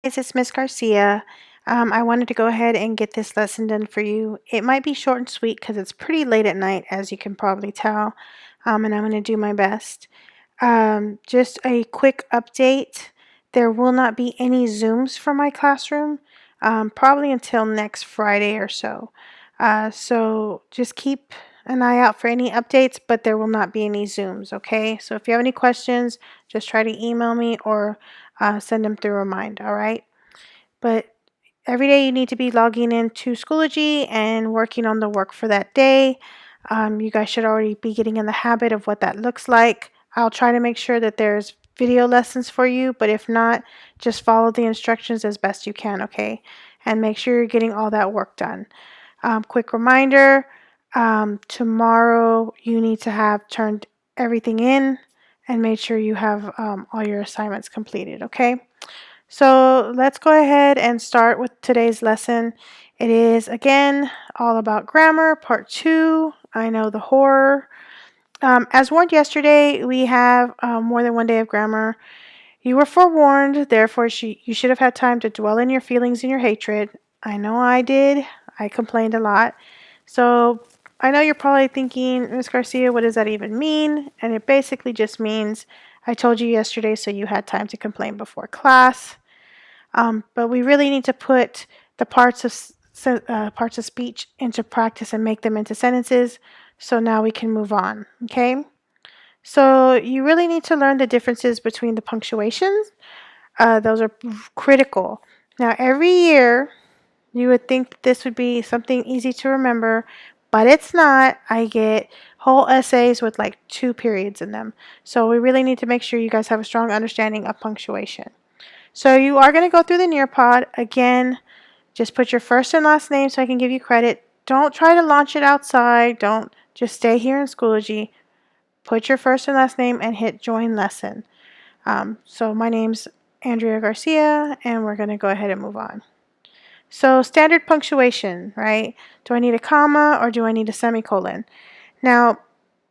It's Miss Garcia. I wanted to go ahead and get this lesson done for you. It might be short and sweet because it's pretty late at night, as you can probably tell, and I'm going to do my best. Just a quick update. There will not be any Zooms for my classroom, probably until next Friday or so. So just keep an eye out for any updates, but there will not be any Zooms, okay? So if you have any questions, just try to email me or send them through Remind, all right? But every day you need to be logging into Schoology and working on the work for that day. You guys should already be getting in the habit of what that looks like. I'll try to make sure that there's video lessons for you, but if not, just follow the instructions as best you can, okay? And make sure you're getting all that work done. Quick reminder, tomorrow you need to have turned everything in and made sure you have all your assignments completed, okay? So let's go ahead and start with today's lesson. It is, again, all about grammar, part 2. I know, the horror. As warned yesterday, we have more than one day of grammar. You were forewarned, therefore you should have had time to dwell in your feelings and your hatred. I know I did. I complained a lot. So I know you're probably thinking, Ms. Garcia, what does that even mean? And it basically just means I told you yesterday so you had time to complain before class. But we really need to put the parts of speech into practice and make them into sentences. So now we can move on, okay? So you really need to learn the differences between the punctuations. Those are critical. Now, every year, you would think this would be something easy to remember, but it's not. I get whole essays with like 2 periods in them. So we really need to make sure you guys have a strong understanding of punctuation. So you are going to go through the Nearpod. Again, just put your first and last name so I can give you credit. Don't try to launch it outside. Don't just stay here in Schoology. Put your first and last name and hit join lesson. So my name's Andrea Garcia, and we're going to go ahead and move on. So standard punctuation, right? Do I need a comma or do I need a semicolon? Now,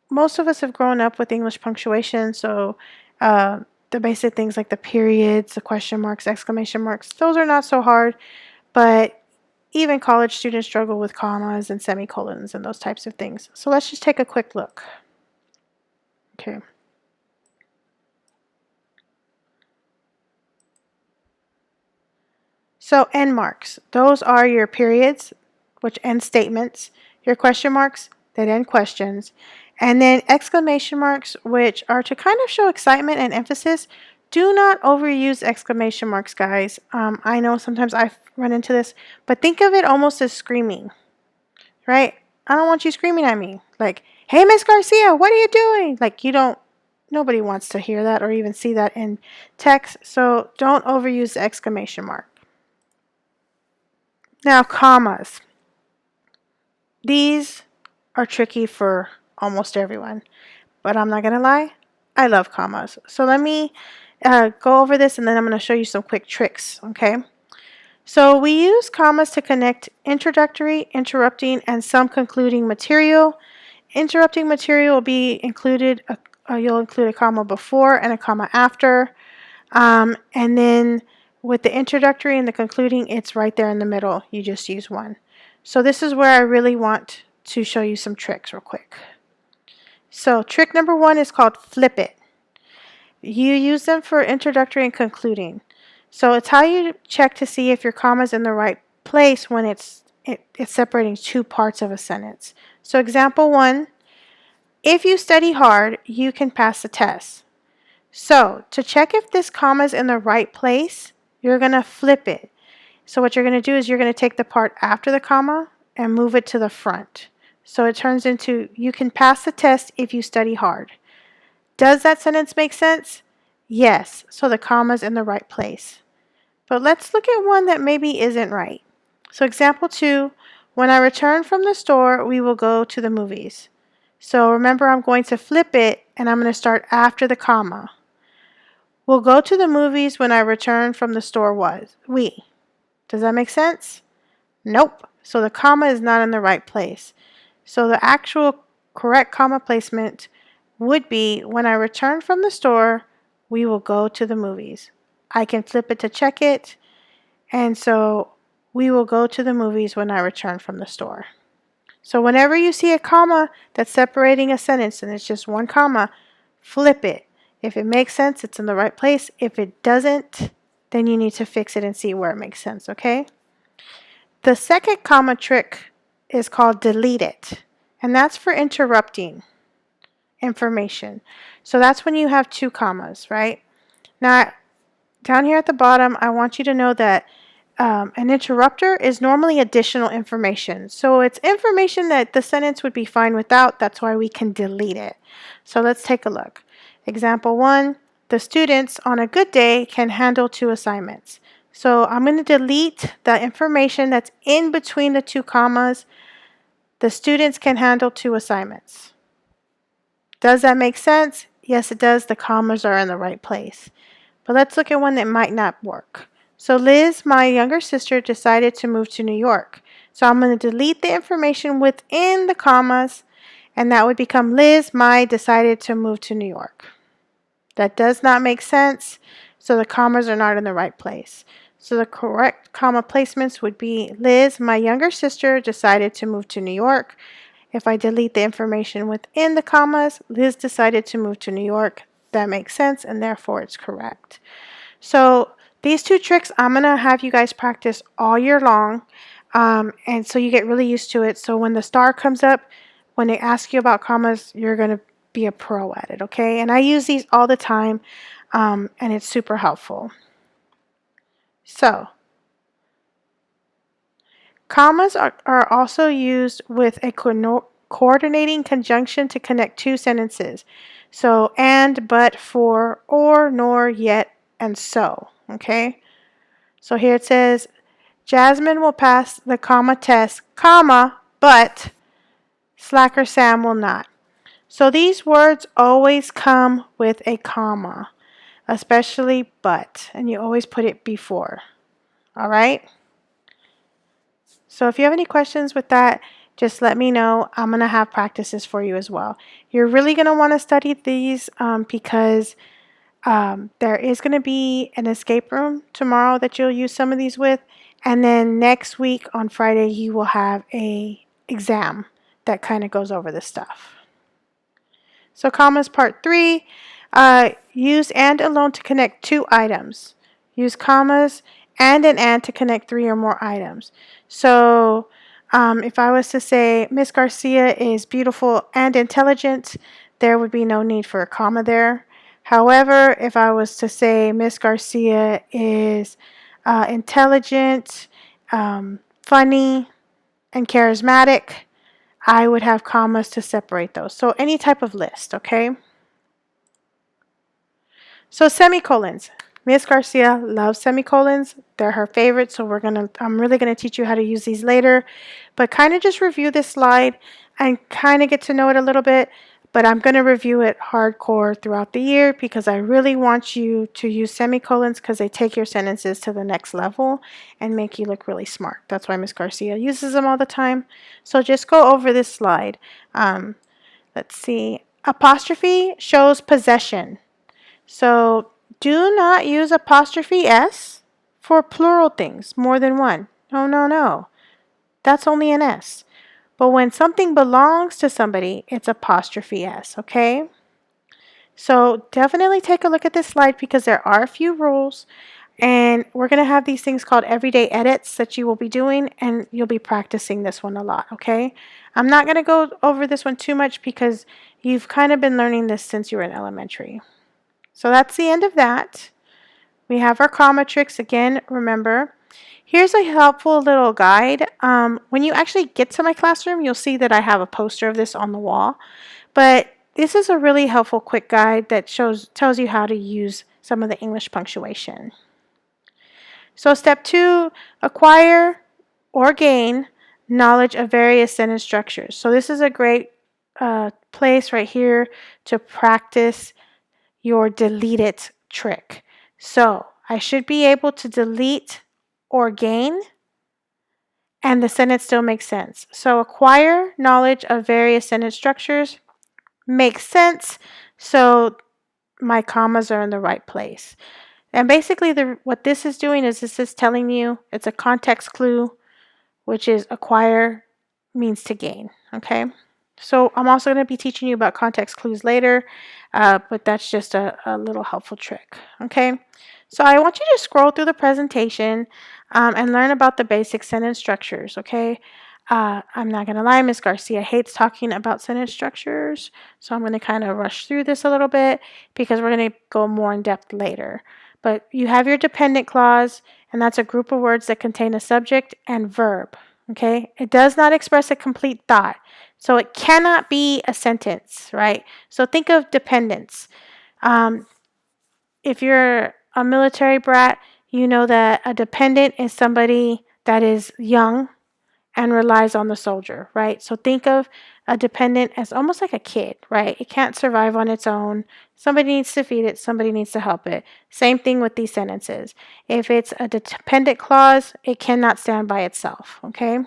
most of us have grown up with English punctuation, so the basic things like the periods, the question marks, exclamation marks, those are not so hard, but even college students struggle with commas and semicolons and those types of things. So let's just take a quick look. Okay. So end marks, those are your periods, which end statements, your question marks that end questions, and then exclamation marks, which are to kind of show excitement and emphasis. Do not overuse exclamation marks, guys. I know sometimes I run into this, but think of it almost as screaming, right? I don't want you screaming at me. Like, hey, Miss Garcia, what are you doing? Like, nobody wants to hear that or even see that in text, so don't overuse the exclamation mark. Now, commas. These are tricky for almost everyone, but I'm not going to lie, I love commas. So let me go over this and then I'm going to show you some quick tricks, okay? So we use commas to connect introductory, interrupting, and some concluding material. Interrupting material will be included, you'll include a comma before and a comma after. And then with the introductory and the concluding, it's right there in the middle. You just use one. So this is where I really want to show you some tricks real quick. So trick number 1 is called flip it. You use them for introductory and concluding. So it's how you check to see if your comma is in the right place when it's separating 2 parts of a sentence. So example 1, if you study hard, you can pass the test. So to check if this comma is in the right place, you're going to flip it. So what you're going to do is you're going to take the part after the comma and move it to the front. So it turns into, you can pass the test if you study hard. Does that sentence make sense? Yes. So the comma's in the right place. But let's look at one that maybe isn't right. So example 2, when I return from the store, we will go to the movies. So remember, I'm going to flip it and I'm going to start after the comma. We'll go to the movies when I return from the store was. We. Does that make sense? Nope. So the comma is not in the right place. So the actual correct comma placement would be, when I return from the store, we will go to the movies. I can flip it to check it. And so we will go to the movies when I return from the store. So whenever you see a comma that's separating a sentence and it's just one comma, flip it. If it makes sense, it's in the right place. If it doesn't, then you need to fix it and see where it makes sense, okay? The second comma trick is called delete it, and that's for interrupting information. So that's when you have two commas, right? Now, down here at the bottom, I want you to know that an interrupter is normally additional information. So it's information that the sentence would be fine without. That's why we can delete it. So let's take a look. Example 1, the students on a good day can handle 2 assignments. So I'm going to delete the information that's in between the 2 commas. The students can handle 2 assignments. Does that make sense? Yes, it does. The commas are in the right place. But let's look at one that might not work. So Liz, my younger sister, decided to move to New York. So I'm going to delete the information within the commas, and that would become Liz, my decided to move to New York. That does not make sense, so the commas are not in the right place. So the correct comma placements would be Liz, my younger sister, decided to move to New York. If I delete the information within the commas, Liz decided to move to New York. That makes sense, and therefore it's correct. So these 2 tricks, I'm going to have you guys practice all year long, and so you get really used to it. So when the star comes up, when they ask you about commas, you're going to be a pro at it, okay? And I use these all the time, and it's super helpful. So commas are also used with a coordinating conjunction to connect 2 sentences. So and, but, for, or, nor, yet, and so, okay? So here it says, Jasmine will pass the comma test, comma, but slacker Sam will not. So these words always come with a comma, especially but, and you always put it before. All right? So if you have any questions with that, just let me know. I'm going to have practices for you as well. You're really going to want to study these because there is going to be an escape room tomorrow that you'll use some of these with. And then next week on Friday, you will have a exam that kind of goes over this stuff. So commas part 3, use and alone to connect 2 items. Use commas and an and to connect 3 or more items. So if I was to say Miss Garcia is beautiful and intelligent, there would be no need for a comma there. However, if I was to say Miss Garcia is intelligent, funny, and charismatic, I would have commas to separate those. So any type of list, okay? So semicolons. Miss Garcia loves semicolons. They're her favorite, so I'm really gonna teach you how to use these later. But kind of just review this slide and kind of get to know it a little bit. But I'm gonna review it hardcore throughout the year because I really want you to use semicolons because they take your sentences to the next level and make you look really smart. That's why Miss Garcia uses them all the time. So just go over this slide. Let's see. Apostrophe shows possession. So do not use apostrophe S for plural things, more than one. No, no, no. That's only an S. But when something belongs to somebody, it's apostrophe S, okay? So definitely take a look at this slide because there are a few rules. And we're going to have these things called everyday edits that you will be doing, and you'll be practicing this one a lot, okay? I'm not going to go over this one too much because you've kind of been learning this since you were in elementary. So that's the end of that. We have our comma tricks again, remember. Here's a helpful little guide. When you actually get to my classroom, you'll see that I have a poster of this on the wall. But this is a really helpful quick guide that tells you how to use some of the English punctuation. So step 2, acquire or gain knowledge of various sentence structures. So this is a great place right here to practice your delete it trick. So I should be able to delete or gain and the sentence still makes sense. So acquire knowledge of various sentence structures makes sense. So my commas are in the right place. And basically what this is doing is this is telling you it's a context clue, which is acquire means to gain. Okay. So I'm also going to be teaching you about context clues later, but that's just a little helpful trick. Okay. So I want you to scroll through the presentation and learn about the basic sentence structures. Okay. I'm not going to lie, Miss Garcia hates talking about sentence structures. So I'm going to kind of rush through this a little bit because we're going to go more in depth later. But you have your dependent clause, and that's a group of words that contain a subject and verb. Okay. It does not express a complete thought. So it cannot be a sentence, right? So think of dependence. If you're a military brat, you know that a dependent is somebody that is young and relies on the soldier, right? So think of a dependent as almost like a kid, right? It can't survive on its own. Somebody needs to feed it, somebody needs to help it. Same thing with these sentences. If it's a dependent clause, it cannot stand by itself, okay?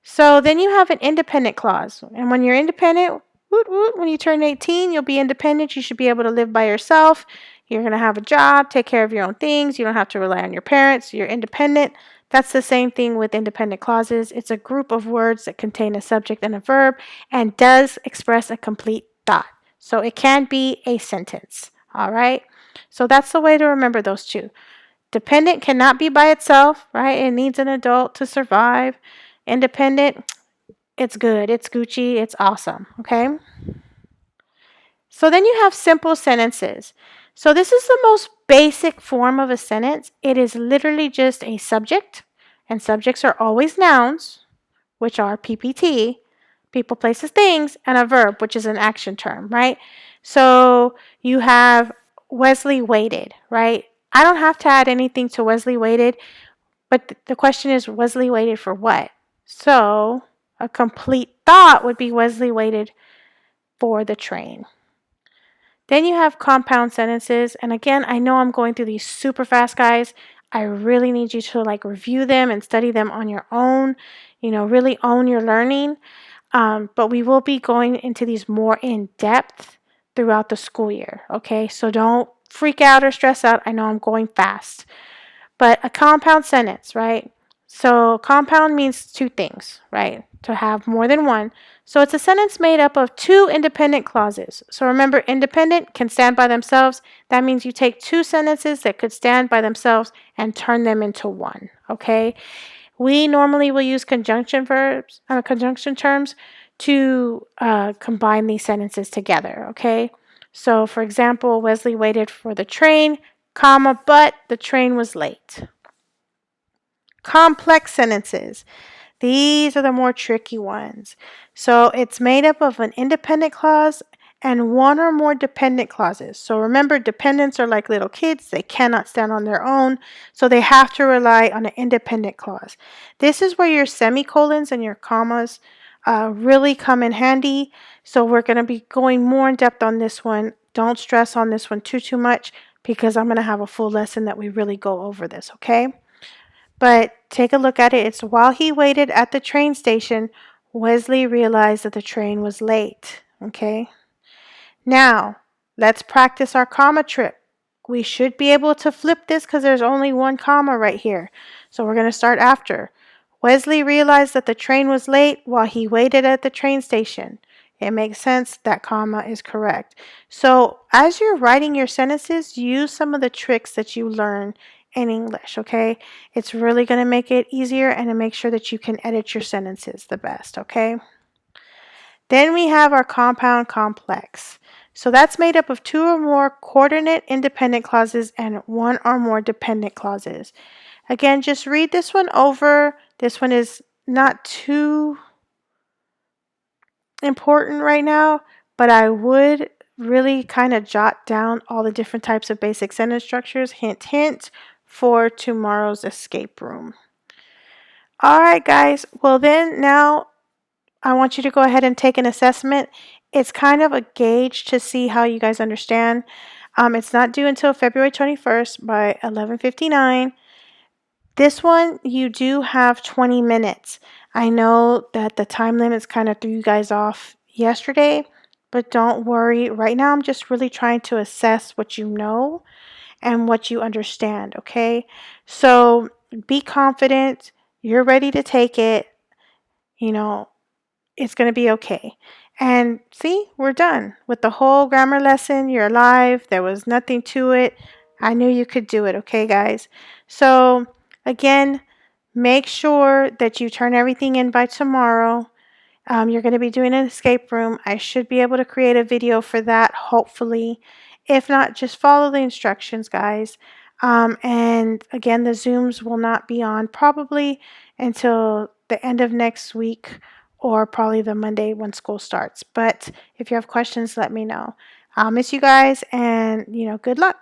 So then you have an independent clause. And when you're independent, when you turn 18, you'll be independent. You should be able to live by yourself. You're going to have a job, take care of your own things. You don't have to rely on your parents. You're independent. That's the same thing with independent clauses. It's a group of words that contain a subject and a verb and does express a complete thought. So it can be a sentence. All right. So that's the way to remember those two. Dependent cannot be by itself, right? It needs an adult to survive. Independent, it's good, it's Gucci, it's awesome, okay? So then you have simple sentences. So this is the most basic form of a sentence. It is literally just a subject, and subjects are always nouns, which are PPT, people, places, things, and a verb, which is an action term, right? So you have Wesley waited, right? I don't have to add anything to Wesley waited, but the question is, Wesley waited for what? So a complete thought would be Wesley waited for the train. Then you have compound sentences. And again, I know I'm going through these super fast, guys. I really need you to review them and study them on your own. Really own your learning. But we will be going into these more in depth throughout the school year. Okay, so don't freak out or stress out. I know I'm going fast. But a compound sentence, right? So compound means two things, right? To have more than one. So it's a sentence made up of two independent clauses. So remember, independent can stand by themselves. That means you take two sentences that could stand by themselves and turn them into one, okay? We normally will use conjunction terms to combine these sentences together, okay? So for example, Wesley waited for the train, comma, but the train was late. Complex sentences. These are the more tricky ones. So it's made up of an independent clause and one or more dependent clauses. So remember, dependents are like little kids. They cannot stand on their own. So they have to rely on an independent clause. This is where your semicolons and your commas really come in handy. So we're going to be going more in depth on this one. Don't stress on this one too much because I'm going to have a full lesson that we really go over this, okay? But take a look at it. It's while he waited at the train station, Wesley realized that the train was late. Okay? Now, let's practice our comma trick. We should be able to flip this because there's only one comma right here. So we're going to start after. Wesley realized that the train was late while he waited at the train station. It makes sense. That comma is correct. So as you're writing your sentences, use some of the tricks that you learn in English, okay? It's really going to make it easier and to make sure that you can edit your sentences the best, okay? Then we have our compound complex. So that's made up of two or more coordinate independent clauses and one or more dependent clauses. Again, just read this one over. This one is not too important right now, but I would really kind of jot down all the different types of basic sentence structures, hint, hint, for tomorrow's escape room. All right, guys. Well, then now I want you to go ahead and take an assessment. It's kind of a gauge to see how you guys understand. It's not due until February 21st by 11:59. This one, you do have 20 minutes. I know that the time limits kind of threw you guys off yesterday, but don't worry. Right now, I'm just really trying to assess what you know and what you understand, okay? So be confident. You're ready to take it. You know, it's going to be okay. And see, we're done with the whole grammar lesson. You're alive. There was nothing to it. I knew you could do it, okay, guys? So, again, make sure that you turn everything in by tomorrow. You're going to be doing an escape room. I should be able to create a video for that, hopefully. If not, just follow the instructions, guys. And again, the Zooms will not be on probably until the end of next week or probably the Monday when school starts. But if you have questions, let me know. I'll miss you guys and, good luck.